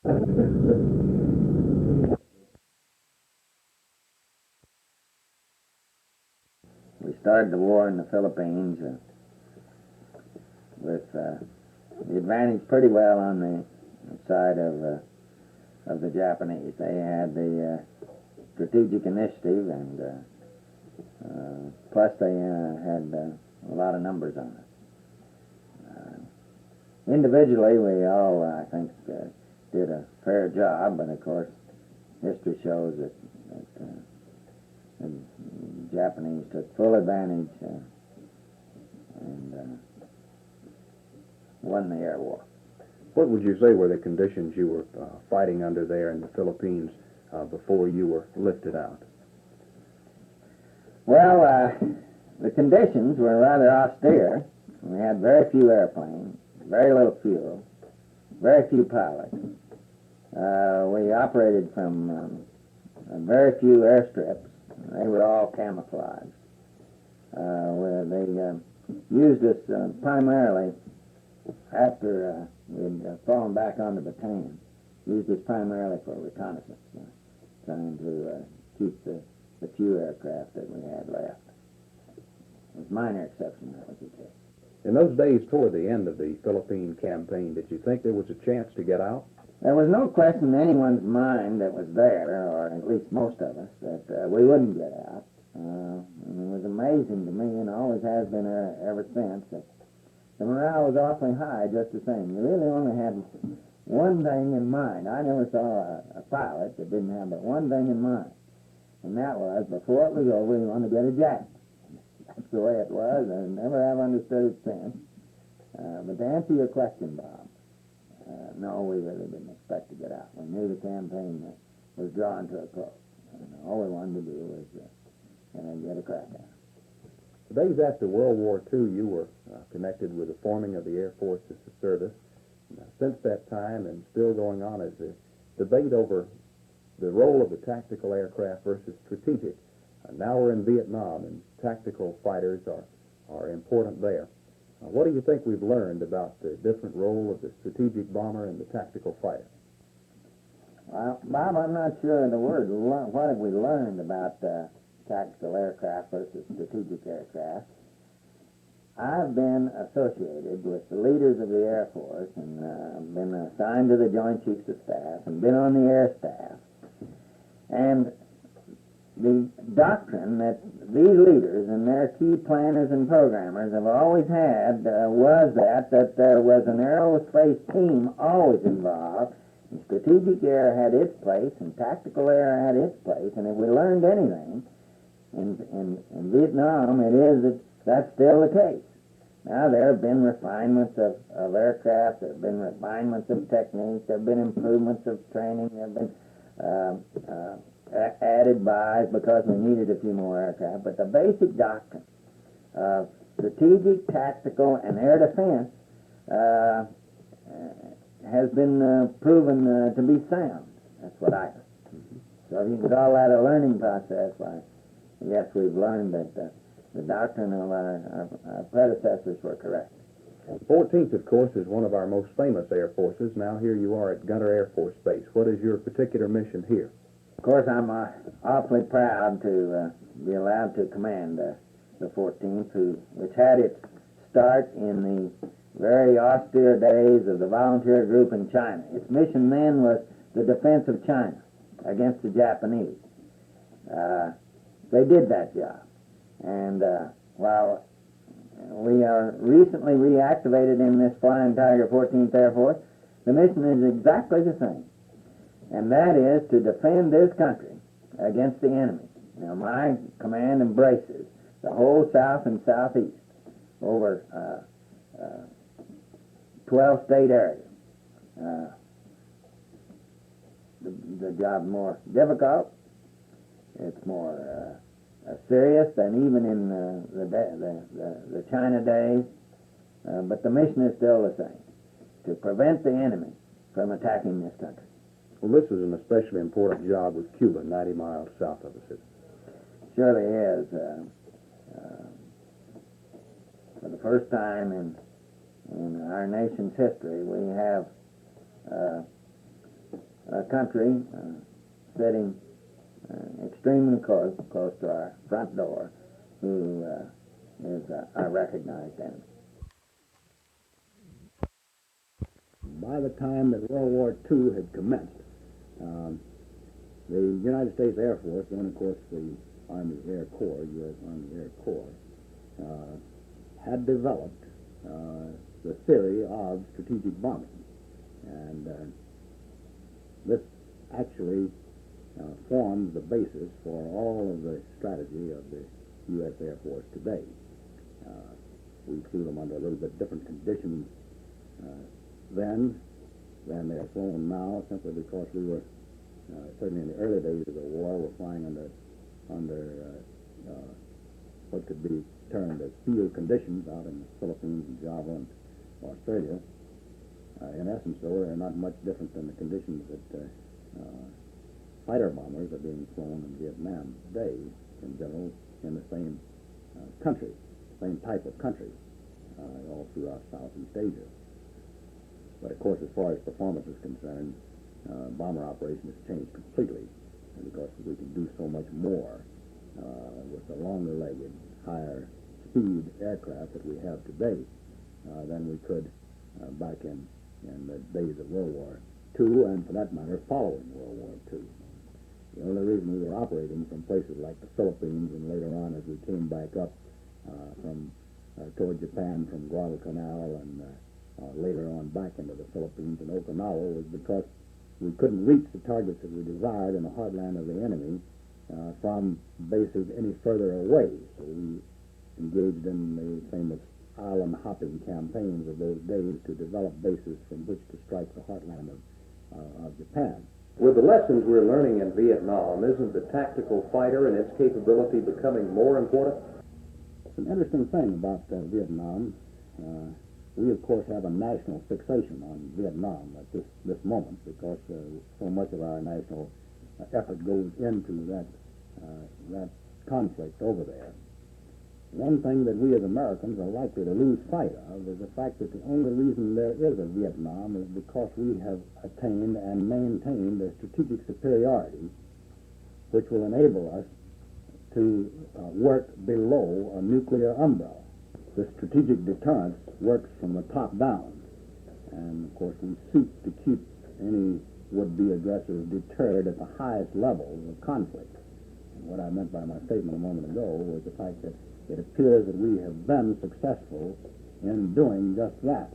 We started the war in the Philippines with the advantage pretty well on the side of the Japanese. They had the strategic initiative, and plus they had a lot of numbers on us. Individually, we all, I think, did a fair job, but of course, history shows that the Japanese took full advantage and won the air war. What would you say were the conditions you were fighting under there in the Philippines before you were lifted out? Well, the conditions were rather austere. We had very few airplanes, very little fuel, very few pilots. We operated from very few airstrips. They were all camouflaged. Where they used us primarily after we'd fallen back on the battalion. Used us primarily for reconnaissance, trying to keep the few aircraft that we had left. With minor exception, that was the case. In those days toward the end of the Philippine campaign, did you think there was a chance to get out? There was no question in anyone's mind that was there, or at least most of us, that we wouldn't get out. And it was amazing to me, and always has been ever since, that the morale was awfully high just the same. You really only had one thing in mind. I never saw a pilot that didn't have but one thing in mind, and that was, before it was over, we wanted to get a jacket. That's the way it was. I never have understood it since. But to answer your question, Bob, no, we really didn't expect to get out. We knew the campaign was drawing to a close. And all we wanted to do was get a crack at it. The days after World War II, you were connected with the forming of the Air Force as a service. Since that time, and still going on, is the debate over the role of the tactical aircraft versus strategic. Now we're in Vietnam, and tactical fighters are important there. What do you think we've learned about the different role of the strategic bomber and the tactical fighter? Well, Bob, I'm not sure of the word. What have we learned about tactical aircraft versus strategic aircraft? I've been associated with the leaders of the Air Force, and been assigned to the Joint Chiefs of Staff, and been on the Air Staff. And the doctrine that these leaders and their key planners and programmers have always had was that there was an aerospace team always involved, and strategic air had its place, and tactical air had its place, and if we learned anything in Vietnam, it is that that's still the case. Now, there have been refinements of aircraft, there have been refinements of techniques, there have been improvements of training, there have been added buys because we needed a few more aircraft, but the basic doctrine of strategic, tactical, and air defense has been proven to be sound. That's what I heard. So if you could call that a learning process, why, yes, we've learned that the doctrine of our predecessors were correct. 14th, of course, is one of our most famous air forces. Now here you are at Gunter Air Force Base. What is your particular mission here? Of course, I'm awfully proud to be allowed to command the 14th, which had its start in the very austere days of the volunteer group in China. Its mission then was the defense of China against the Japanese. They did that job. And while we are recently reactivated in this Flying Tiger 14th Air Force, the mission is exactly the same. And that is to defend this country against the enemy. Now, my command embraces the whole South and Southeast over 12 state areas. The job's more difficult. It's more serious than even in the China days. But the mission is still the same, to prevent the enemy from attacking this country. Well, this is an especially important job with Cuba, 90 miles south of us. It surely is. For the first time in our nation's history, we have a country sitting extremely close to our front door who is our recognized enemy. By the time that World War II had commenced, the United States Air Force, and of course the Army Air Corps, U.S. Army Air Corps, had developed the theory of strategic bombing. And this actually forms the basis for all of the strategy of the U.S. Air Force today. We flew them under a little bit different conditions then than they are flown now, simply because we were, certainly in the early days of the war, were flying under what could be termed as field conditions out in the Philippines and Java and Australia. In essence, though, they're not much different than the conditions that fighter bombers are being flown in Vietnam today, in general, in the same country, same type of country, all throughout Southeast Asia. But of course, as far as performance is concerned, bomber operation has changed completely, because we can do so much more with the longer-legged, higher-speed aircraft that we have today than we could back in the days of World War II, and for that matter, following World War II. The only reason we were operating from places like the Philippines, and later on as we came back up from toward Japan from Guadalcanal, and later on back into the Philippines and Okinawa, was because we couldn't reach the targets that we desired in the heartland of the enemy from bases any further away. So we engaged in the famous island hopping campaigns of those days to develop bases from which to strike the heartland of Japan. With the lessons we're learning in Vietnam, isn't the tactical fighter and its capability becoming more important? It's an interesting thing about Vietnam. We, of course, have a national fixation on Vietnam at this moment, because so much of our national effort goes into that conflict over there. One thing that we as Americans are likely to lose sight of is the fact that the only reason there is a Vietnam is because we have attained and maintained a strategic superiority which will enable us to work below a nuclear umbrella. The strategic deterrence works from the top down, and of course we seek to keep any would-be aggressors deterred at the highest levels of conflict. And what I meant by my statement a moment ago was the fact that it appears that we have been successful in doing just that.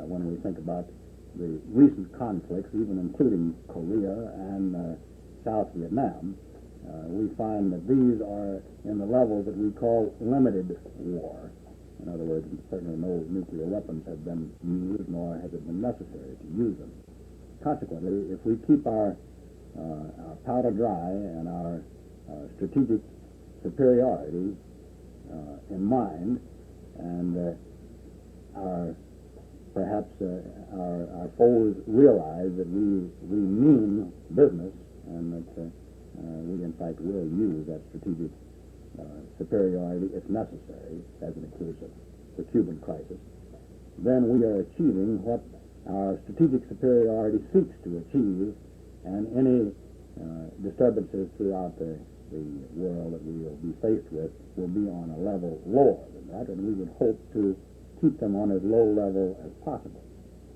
When we think about the recent conflicts, even including Korea and South Vietnam, we find that these are in the levels that we call limited war. In other words, certainly no nuclear weapons have been used, nor has it been necessary to use them. Consequently, if we keep our powder dry and our strategic superiority in mind, and perhaps our foes realize that we mean business, and that we in fact will use that strategic superiority if necessary, as in the case of the Cuban crisis, then we are achieving what our strategic superiority seeks to achieve, and any disturbances throughout the world that we will be faced with will be on a level lower than that, and we would hope to keep them on as low level as possible.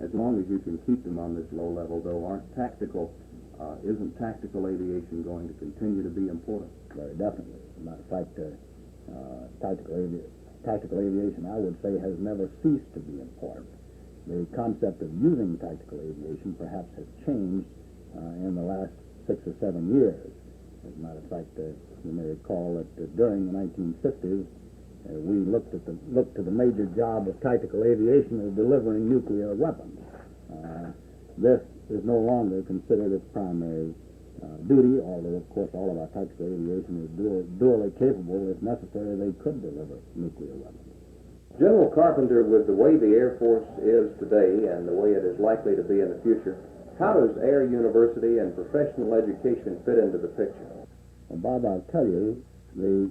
As long as you can keep them on this low level, though, isn't tactical aviation going to continue to be important? Very definitely. As a matter of fact, tactical aviation, I would say, has never ceased to be important. The concept of using tactical aviation perhaps has changed in the last 6 or 7 years. As a matter of fact, you may recall that during the 1950s, we looked to the major job of tactical aviation as delivering nuclear weapons. This is no longer considered its primary duty, although, of course, all of our tactical aviation is dually capable. If necessary, they could deliver nuclear weapons. General Carpenter, with the way the Air Force is today and the way it is likely to be in the future, how does Air University and professional education fit into the picture? Well, Bob, I'll tell you, the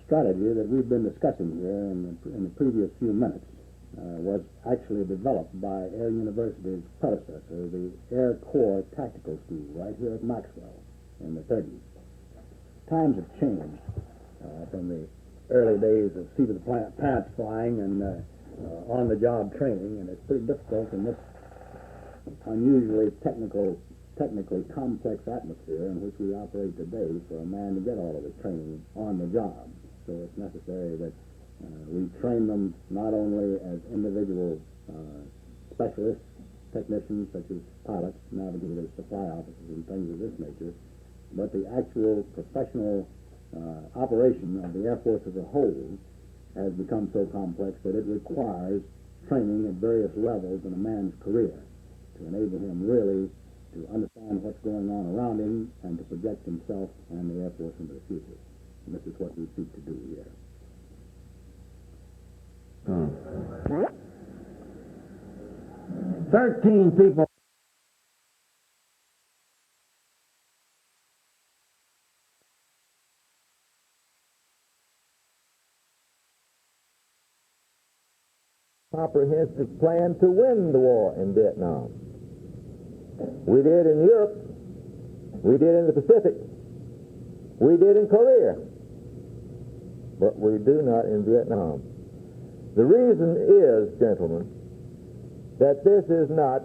strategy that we've been discussing here in the previous few minutes was actually developed by Air University's predecessor, the Air Corps Tactical School, right here at Maxwell in the 30s. Times have changed from the early days of seat-of-the-pants flying and on-the-job training, and it's pretty difficult in this unusually technically complex atmosphere in which we operate today for a man to get all of his training on the job. So it's necessary that we train them not only as individual specialists, technicians such as pilots, navigators, supply officers, and things of this nature, but the actual professional operation of the Air Force as a whole has become so complex that it requires training at various levels in a man's career to enable him really to understand what's going on around him and to project himself and the Air Force into the future. And this is what we seek to do here. 13 people. Comprehensive plan to win the war in Vietnam. We did in Europe, we did in the Pacific, we did in Korea, but we do not in Vietnam. The reason is, gentlemen, that this is not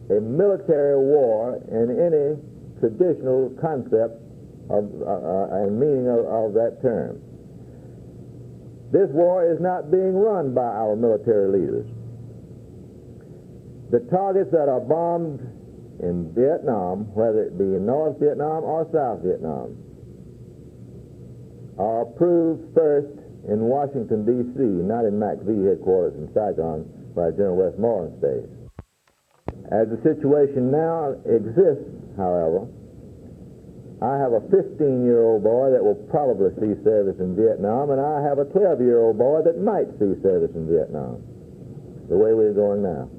a military war in any traditional concept and meaning of that term. This war is not being run by our military leaders. The targets that are bombed in Vietnam, whether it be in North Vietnam or South Vietnam, are approved first in Washington, D.C., not in MACV headquarters in Saigon, where General Westmoreland stays. As the situation now exists, however, I have a 15-year-old boy that will probably see service in Vietnam, and I have a 12-year-old boy that might see service in Vietnam, the way we're going now.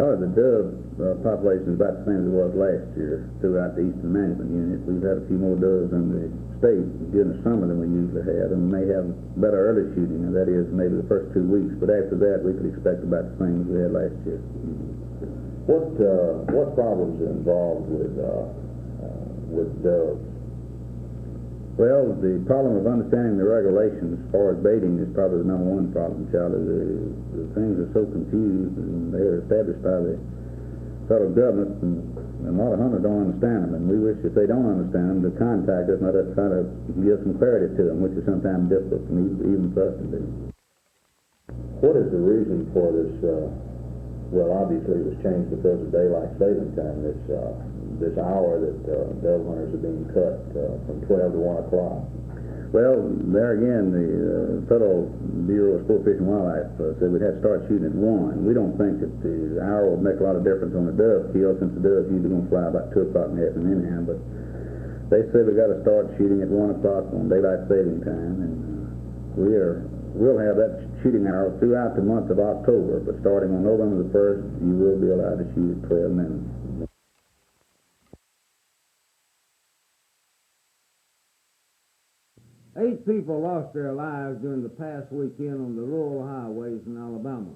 Charlie, the dove population is about the same as it was last year throughout the Eastern Management Unit. We've had a few more doves in the state during the summer than we usually have, and may have better early shooting, and that is maybe the first 2 weeks. But after that, we could expect about the same as we had last year. What problems are involved with doves? Well, the problem of understanding the regulations as far as baiting is probably the number one problem, Charlie. The things are so confused, and they're established by the federal government, and a lot of hunters don't understand them, and we wish if they don't understand them to contact us and let us try to give some clarity to them, which is sometimes difficult for me, even for us to do. What is the reason for this? Well, obviously it was changed because of daylight saving time, this hour that dove hunters are being cut from 12 to 1 o'clock. Well, there again, the Federal Bureau of Sport, Fish, and Wildlife said we'd have to start shooting at 1. We don't think that the hour will make a lot of difference on the dove kill, since the dove's usually going to fly about 2 o'clock in the afternoon anyhow, but they said we've got to start shooting at 1 o'clock on daylight saving time, and we'll have that shooting hour throughout the month of October, but starting on November the 1st, you will be allowed to shoot at 12 minutes. Eight people lost their lives during the past weekend on the rural highways in Alabama.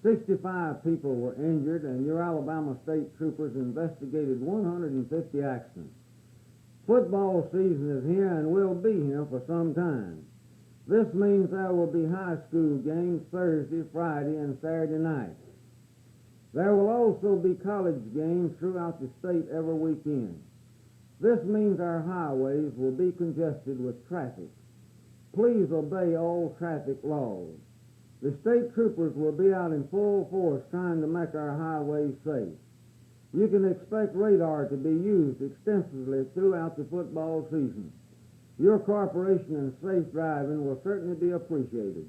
65 people were injured, and your Alabama state troopers investigated 150 accidents. Football season is here and will be here for some time. This means there will be high school games Thursday, Friday, and Saturday nights. There will also be college games throughout the state every weekend. This means our highways will be congested with traffic. Please obey all traffic laws. The state troopers will be out in full force trying to make our highways safe. You can expect radar to be used extensively throughout the football season. Your cooperation and safe driving will certainly be appreciated.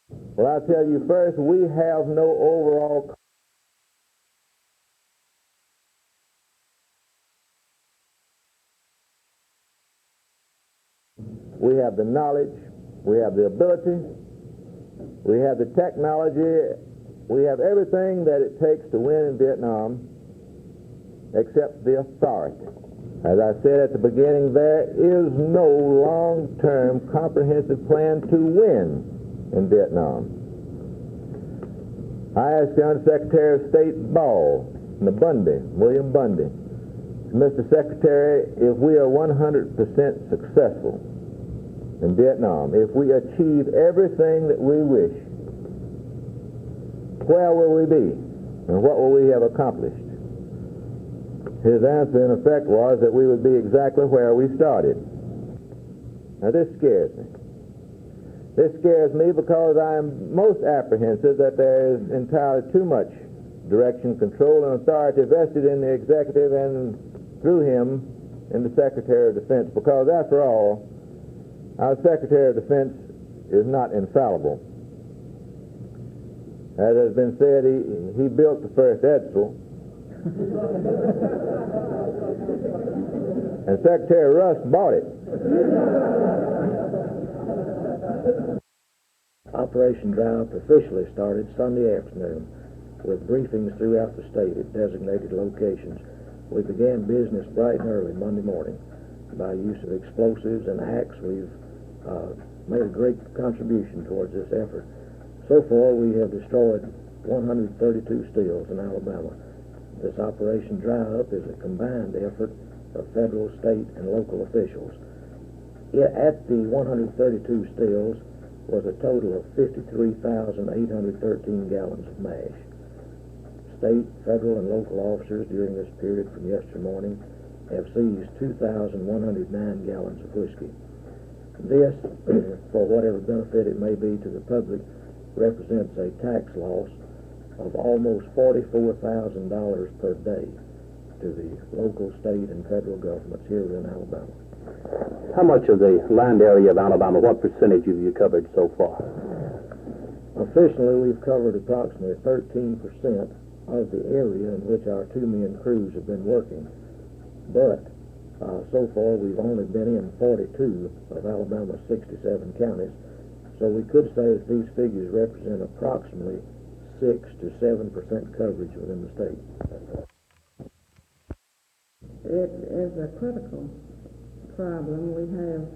Well, I'll tell you first, we have no overall we have the knowledge, we have the ability, we have the technology, we have everything that it takes to win in Vietnam except the authority. As I said at the beginning, there is no long-term comprehensive plan to win in Vietnam. I asked the Undersecretary of State Ball, William Bundy, Mr. Secretary, if we are 100% successful in Vietnam, if we achieve everything that we wish, where will we be and what will we have accomplished? His answer, in effect, was that we would be exactly where we started. Now, this scares me. This scares me because I am most apprehensive that there is entirely too much direction, control, and authority vested in the executive and through him in the Secretary of Defense, because, after all, our Secretary of Defense is not infallible. As has been said, he built the first Edsel, and Secretary Rusk bought it. Operation Drought officially started Sunday afternoon with briefings throughout the state at designated locations. We began business bright and early Monday morning. By use of explosives and hacks, we've made a great contribution towards this effort. So far, we have destroyed 132 stills in Alabama. This Operation Dry Up is a combined effort of federal, state, and local officials. At the 132 stills was a total of 53,813 gallons of mash. State, federal, and local officers during this period from yesterday morning have seized 2,109 gallons of whiskey. This, for whatever benefit it may be to the public, represents a tax loss of almost $44,000 per day to the local, state, and federal governments here in Alabama. How much of the land area of Alabama, what percentage have you covered so far? Officially, we've covered approximately 13% of the area in which our two-man crews have been working. But so far, we've only been in 42 of Alabama's 67 counties, so we could say that these figures represent approximately 6 to 7% coverage within the state. It is a critical problem. We have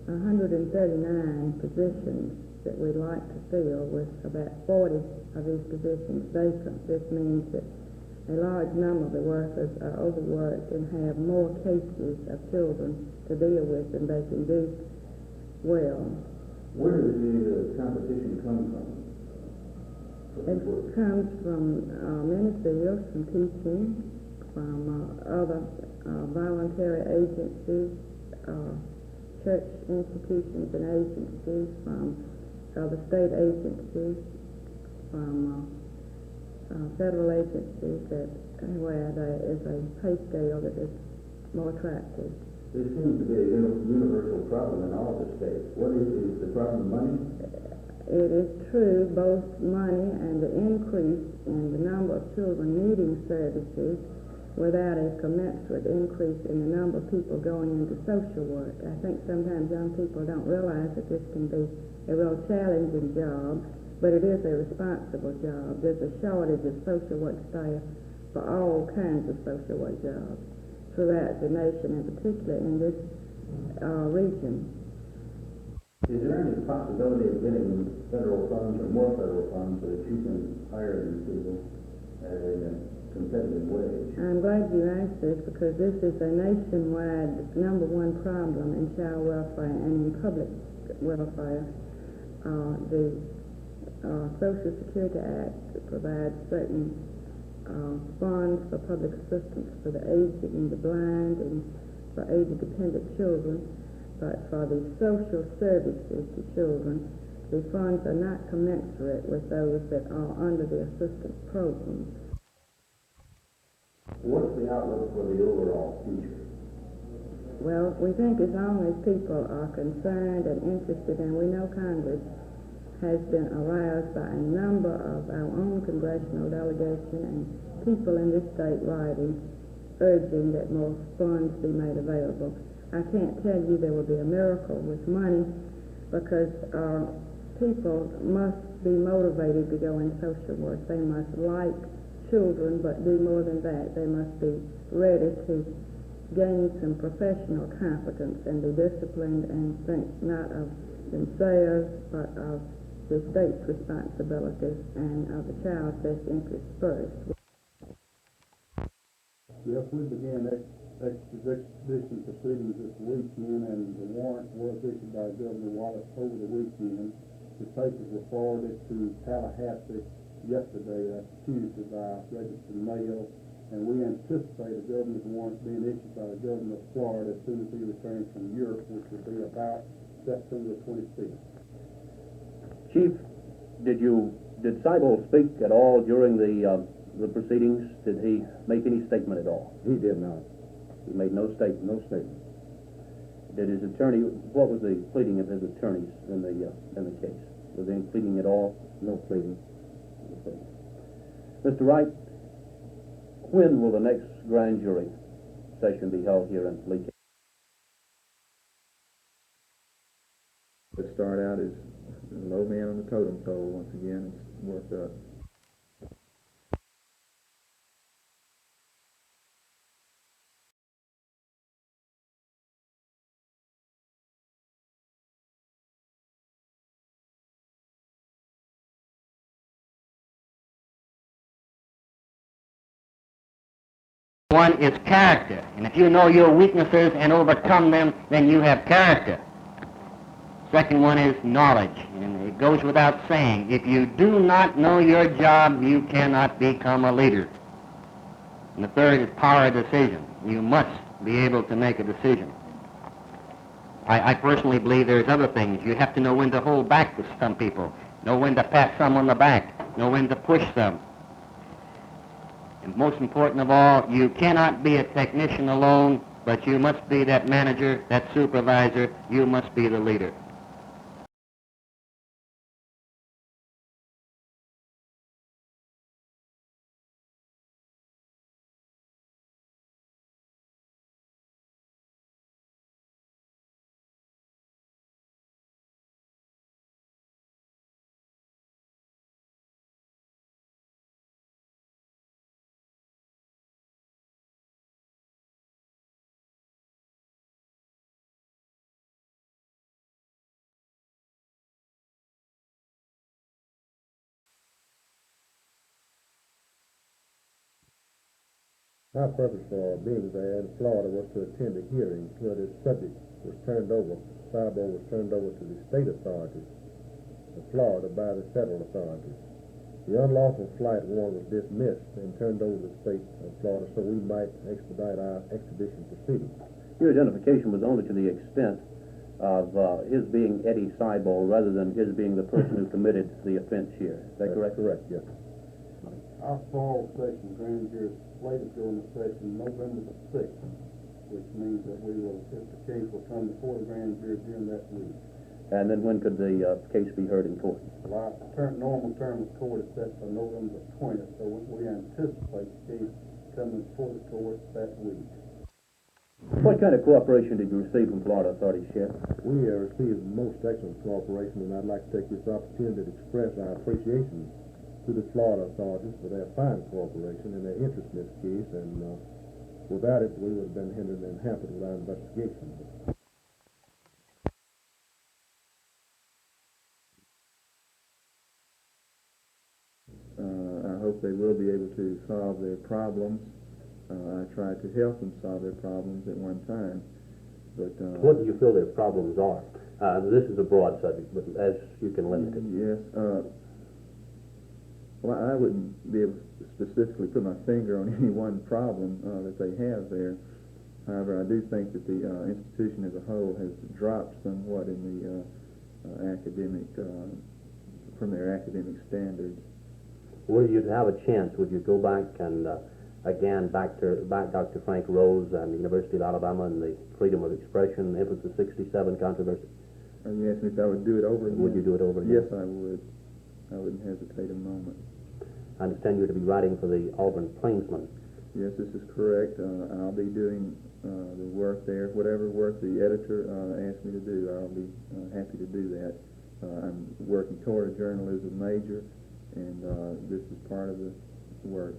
139 positions that we'd like to fill, with about 40 of these positions vacant. This means that a large number of the workers are overworked and have more cases of children to deal with than they can do well. Where does the competition come from? It comes from many fields, from teaching, from other voluntary agencies, church institutions and agencies, from the state agencies, from federal agencies where there is a pay scale that is more attractive. There seems to be a universal problem in all the states. What is the problem? Money? It is true, both money and the increase in the number of children needing services without a commensurate increase in the number of people going into social work. I think sometimes young people don't realize that this can be a real challenging job, but it is a responsible job. There's a shortage of social work staff for all kinds of social work jobs throughout the nation, and particularly in this region. Is there any possibility of getting federal funds or more federal funds so that you can hire these people at a competitive wage? I'm glad you asked this, because this is a nationwide number one problem in child welfare and in public welfare. The Social Security Act provides certain funds for public assistance for the aged and the blind and for age-dependent children, but for the social services to children, the funds are not commensurate with those that are under the assistance program. What's the outlook for the overall future? Well, we think as long as people are concerned and interested, and we know Congress has been aroused by a number of our own congressional delegation and people in this state writing, urging that more funds be made available. I can't tell you there will be a miracle with money, because people must be motivated to go in social work. They must like children, but do more than that. They must be ready to gain some professional competence and be disciplined and think not of themselves but of the state's responsibilities and of the child's best interest first. Yes, we began extradition proceedings this weekend, and the warrant was issued by Governor Wallace over the weekend. The papers were forwarded to Tallahassee yesterday, that's Tuesday, by registered mail, and we anticipate a governor's warrant being issued by the governor of Florida as soon as he returns from Europe, which will be about September 25th. Chief, did Seibel speak at all during the proceedings? Did he make any statement at all? He did not. He made no statement. No statement. Did his attorney? What was the pleading of his attorneys in the case? Was there any pleading at all? No pleading. Okay. Mr. Wright, when will the next grand jury session be held here in Lee County? Let's start out as a low man on the totem pole once again and work up. One is character, and if you know your weaknesses and overcome them, then you have character. Second one is knowledge, and it goes without saying, if you do not know your job, you cannot become a leader. And the third is power of decision. You must be able to make a decision. I personally believe there's other things. You have to know when to hold back with some people, know when to pat some on the back, know when to push some. And most important of all, you cannot be a technician alone, but you must be that manager, that supervisor. You must be the leader. Our purpose for being there in Florida was to attend a hearing where this subject was turned over, Seibel was turned over to the state authorities of Florida by the federal authorities. The unlawful flight warrant was dismissed and turned over to the state of Florida so we might expedite our extradition proceedings. Your identification was only to the extent of his being Eddie Seibel rather than his being the person who committed the offense here. Is that correct? Correct, yes. Our fall session grand jury is slated during the session November the 6th, which means that we will, if the case will come before the grand jury during that week. And then when could the case be heard in court? Well, our normal term of court is set for November 20th, so we anticipate the case coming before the court that week. What kind of cooperation did you receive from Florida authorities, Sheriff? We received most excellent cooperation, and I'd like to take this opportunity to express our appreciation to the Florida authorities for their fine cooperation and their interest in this case, and without it, we would have been hindered and hampered with our investigation. I hope they will be able to solve their problems. I tried to help them solve their problems at one time, but... What do you feel their problems are? This is a broad subject, but as you can limit it. Yes. Well, I wouldn't be able to specifically put my finger on any one problem that they have there. However, I do think that the institution as a whole has dropped somewhat in the from their academic standards. Were you to have a chance, would you go back and again back Dr. Frank Rose and the University of Alabama and the freedom of expression, Emphasis 67 controversy? You asked me if I would do it over again. Would you do it over again? Yes, I would. I wouldn't hesitate a moment. I understand you to be writing for the Auburn Plainsman. Yes, this is correct. I'll be doing the work there. Whatever work the editor asks me to do, I'll be happy to do that. I'm working toward a journalism major, and this is part of the work.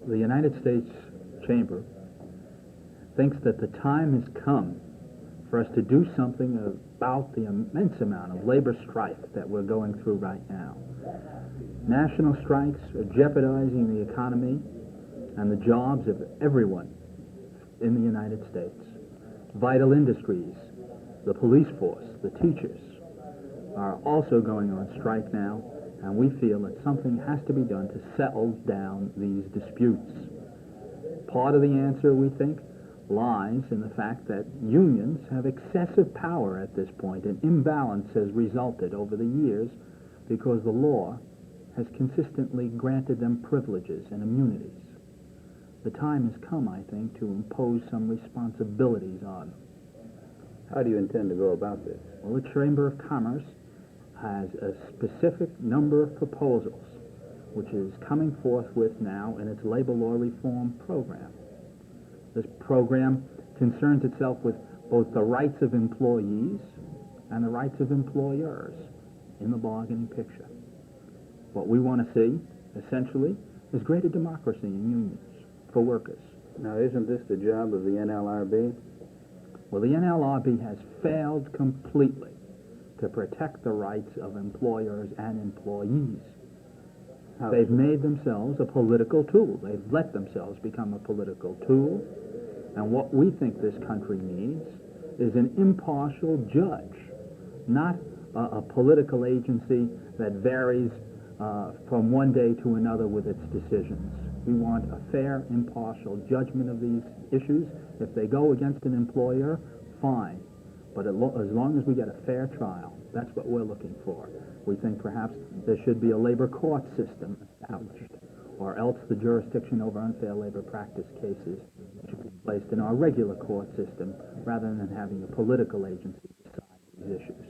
The United States Chamber thinks that the time has come for us to do something about the immense amount of labor strife that we're going through right now. National strikes are jeopardizing the economy and the jobs of everyone in the United States. Vital industries, the police force, the teachers are also going on strike now, and we feel that something has to be done to settle down these disputes. Part of the answer, we think, lies in the fact that unions have excessive power at this point. An imbalance has resulted over the years because the law has consistently granted them privileges and immunities. The time has come, I think, to impose some responsibilities on them. How do you intend to go about this? Well, the Chamber of Commerce has a specific number of proposals which is coming forth with now in its labor law reform program. This program concerns itself with both the rights of employees and the rights of employers in the bargaining picture. What we want to see, essentially, is greater democracy in unions for workers. Now, isn't this the job of the NLRB? Well, the NLRB has failed completely to protect the rights of employers and employees. They've made themselves a political tool. They've let themselves become a political tool. And what we think this country needs is an impartial judge, not a political agency that varies from one day to another with its decisions. We want a fair, impartial judgment of these issues. If they go against an employer, fine. But as long as we get a fair trial, that's what we're looking for. We think perhaps there should be a labor court system established, or else the jurisdiction over unfair labor practice cases should be placed in our regular court system rather than having a political agency decide these issues.